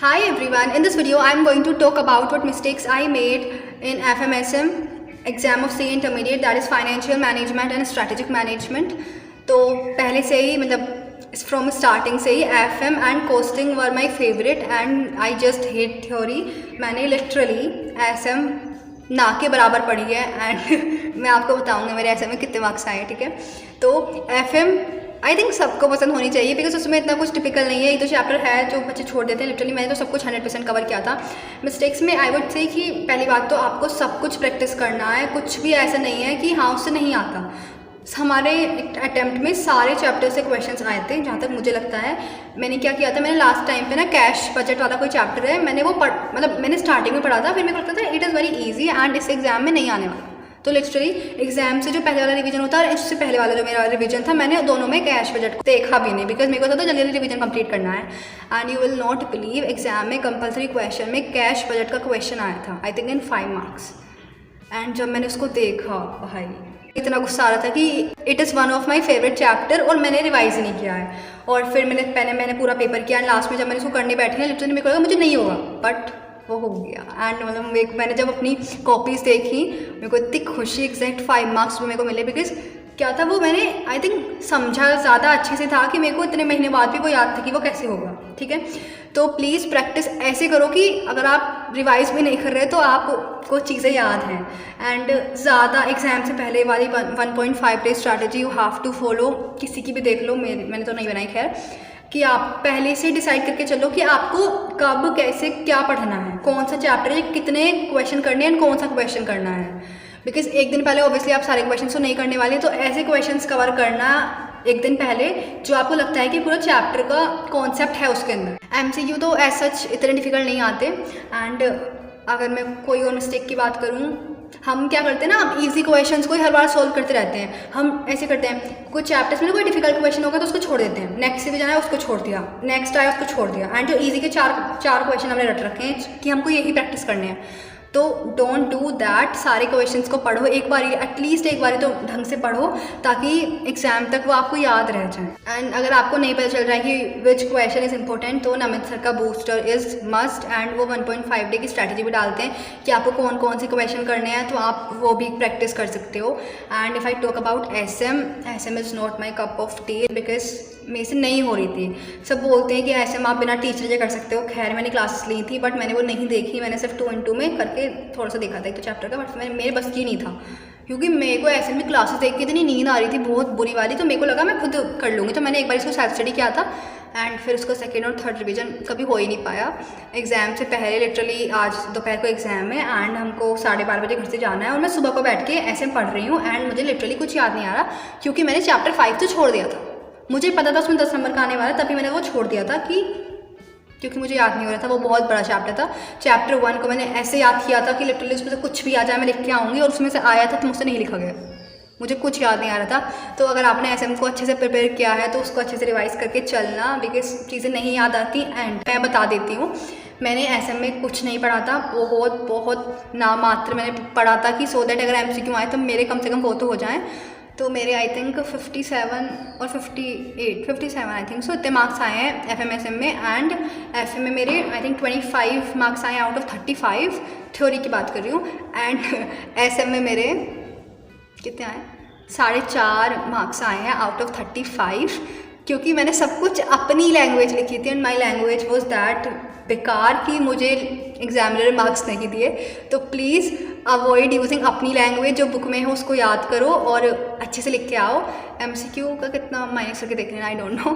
Hi everyone, in this video I am going to talk about what mistakes I made in FMSM exam of CA Intermediate, that is Financial Management and Strategic Management. तो पहले से ही मतलब from starting से ही FM and costing were my favourite and I just hate theory. मैंने literally SM ना के बराबर पढ़ी है एंड मैं आपको बताऊंगी मेरे SM में कितने मार्क्स आए. ठीक है, तो FM आई थिंक सबको पसंद होनी चाहिए बिकॉज उसमें इतना कुछ टिपिकल नहीं है. एक तो चैप्टर है जो बच्चे छोड़ देते हैं. लिटरली मैंने तो सब कुछ 100% कवर किया था. मिस्टेक्स में आई वुड से कि पहली बात तो आपको सब कुछ प्रैक्टिस करना है. कुछ भी ऐसा नहीं है कि हाँ उससे नहीं आता. हमारे अटैम्प्ट में सारे चैप्टर से क्वेश्चंस आए थे जहाँ तक मुझे लगता है. मैंने क्या किया था, मैंने लास्ट टाइम पे ना कैश बजट वाला कोई चैप्टर है, मैंने वो मतलब मैंने स्टार्टिंग में पढ़ा था. फिर मेरे को लगता था it is very easy and इस एग्जाम में नहीं आने वाला. तो लिटरली एग्जाम से जो पहले वाला रिवीजन होता है और इससे पहले वाला जो मेरा रिवीजन था, मैंने दोनों में कैश बजट को देखा भी नहीं बिकॉज मेरे को था जल्दी रिवीजन कंप्लीट करना है. And you will not believe exam में कंपलसरी क्वेश्चन में कैश बजट का क्वेश्चन आया था, I think in 5 marks. And जब मैंने उसको देखा भाई इतना गुस्सा आ रहा था कि it is one of my favourite chapter और मैंने रिवाइज नहीं किया है. और फिर मैंने पूरा पेपर किया एंड लास्ट में जब मैंने उसको करने बैठी ना लिटरली मेरे को लगा मुझे नहीं होगा, बट वो हो गया. एंड मतलब मैंने जब अपनी कॉपीज़ देखी मेरे को इतनी खुशी, एग्जैक्ट 5 मार्क्स भी मेरे को मिले बिकॉज क्या था वो मैंने आई थिंक समझा ज़्यादा अच्छे से था कि मेरे को इतने महीने बाद भी वो याद था कि वो कैसे होगा. ठीक है, तो प्लीज़ प्रैक्टिस ऐसे करो कि अगर आप रिवाइज भी नहीं कर रहे तो आपको चीज़ें याद हैं. एंड ज़्यादा एग्जाम से पहले वाली 1.5 day strategy you have to follow. किसी की भी देख लो, मैंने तो नहीं बनाई खैर, कि आप पहले से डिसाइड करके चलो कि आपको कब कैसे क्या पढ़ना है, कौन सा चैप्टर है, कितने क्वेश्चन करने हैं, कौन सा क्वेश्चन करना है. बिकॉज एक दिन पहले ऑब्वियसली आप सारे क्वेश्चन तो नहीं करने वाले, तो ऐसे क्वेश्चंस कवर करना एक दिन पहले जो आपको लगता है कि पूरा चैप्टर का कॉन्सेप्ट है उसके अंदर. MCQ तो एज सच इतने डिफिकल्ट नहीं आते. एंड अगर मैं कोई और मिस्टेक की बात करूँ, हम क्या करते हैं ना, हम इजी क्वेश्चंस को ही हर बार सॉल्व करते रहते हैं. हम ऐसे करते हैं कुछ चैप्टर्स में कोई डिफिकल्ट क्वेश्चन होगा तो उसको छोड़ देते हैं, नेक्स्ट से भी जाना है उसको छोड़ दिया, नेक्स्ट आया उसको छोड़ दिया. एंड जो इजी के चार क्वेश्चन हमने रट रखे हैं कि हमको यही प्रैक्टिस करने हैं. तो डोंट डू दैट. सारे क्वेश्चंस को पढ़ो एक बार, एटलीस्ट एक बार तो ढंग से पढ़ो ताकि एग्जाम तक वो आपको याद रह जाए. एंड अगर आपको नहीं पता चल रहा है कि विच क्वेश्चन इज़ इंपॉर्टेंट तो नमित सर का बूस्टर इज़ मस्ट. एंड वो 1.5 डे की स्ट्रैटेजी भी डालते हैं कि आपको कौन कौन से क्वेश्चन करने हैं, तो आप वो भी प्रैक्टिस कर सकते हो. And if I talk about SM is not my cup of T because मेरे से नहीं हो रही थी. सब बोलते हैं कि SM आप बिना टीचर के कर सकते हो. खैर मैंने क्लासेस ली थी बट मैंने वो नहीं देखी. मैंने सिर्फ 2 में करके थोड़ा सा देखा था एक तो चैप्टर का, बट मेरे बस की नहीं था क्योंकि मेरे को ऐसे में क्लासेस देख के इतनी नींद आ रही थी बहुत बुरी वाली. तो मेरे को लगा मैं खुद कर लूँगी, तो मैंने एक बार इसको सेल्फ स्टडी किया था. एंड फिर उसको 2nd और 3rd रिवीजन कभी हो ही नहीं पाया. एग्ज़ाम से पहले लिटरली आज दोपहर को एग्ज़ाम है एंड हमको 12:30 बजे घर से जाना है और मैं सुबह को बैठ के SM पढ़ रही हूँ. एंड मुझे लिटरली कुछ याद नहीं आ रहा क्योंकि मैंने चैप्टर 5 तो छोड़ दिया था. मुझे पता था उसमें 10 नंबर का आने वाला, तभी मैंने वो छोड़ दिया था क्योंकि मुझे याद नहीं हो रहा था. वो बहुत बड़ा चैप्टर था. चैप्टर 1 को मैंने ऐसे याद किया था कि लिटरली उसमें से कुछ भी आ जाए मैं लिख के आऊँगी, और उसमें से आया था तो मुझसे नहीं लिखा गया. मुझे कुछ याद नहीं आ रहा था. तो अगर आपने SM को अच्छे से प्रिपेयर किया है तो उसको अच्छे से रिवाइज करके चलना बिकॉज चीज़ें नहीं याद आती. एंड मैं बता देती हूँ, मैंने SM में कुछ नहीं पढ़ा था, बहुत नाम मात्र मैंने पढ़ा था कि सो दैट अगर MCQ आए तो मेरे कम से कम वो तो हो जाएँ. तो मेरे आई थिंक 57 और 57 आई थिंक सो इतने मार्क्स आए हैं FMSM में. एंड FM में मेरे आई थिंक 25 मार्क्स आए आउट ऑफ 35. थ्योरी की बात कर रही हूँ. एंड SM में मेरे कितने आए, 4.5 मार्क्स आए हैं आउट ऑफ 35 क्योंकि मैंने सब कुछ अपनी लैंग्वेज लिखी थी. And my language was that बेकार कि मुझे एग्जामिनर मार्क्स नहीं दिए. तो प्लीज़ अवॉइड यूजिंग अपनी लैंग्वेज, जो बुक में है उसको याद करो और अच्छे से लिख के आओ. MCQ का कितना माइनस करके देख लेना, I don't know,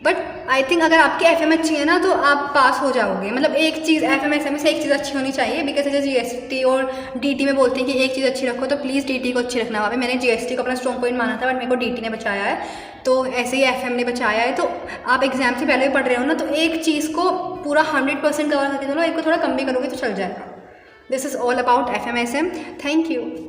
but I think अगर आपकी FM अच्छी है ना तो आप पास हो जाओगे. मतलब एक चीज़ FMSM से एक चीज़ अच्छी होनी चाहिए बिकॉज जैसे GST और DT में बोलते हैं कि एक चीज़ अच्छी रखो, तो प्लीज़ DT को अच्छी रखना. वहाँ पे मैंने GST को अपना स्ट्रॉन्ग पॉइंट माना था बट मेरे को DT ने बचाया है, तो ऐसे ही FM ने बचाया है. तो आप एग्जाम से पहले भी पढ़ रहे हो ना, तो एक चीज़ को पूरा 100% कवर करके चलो, एक को थोड़ा कम भी करोगे तो चल जाएगा. This is all about FMSM. Thank you.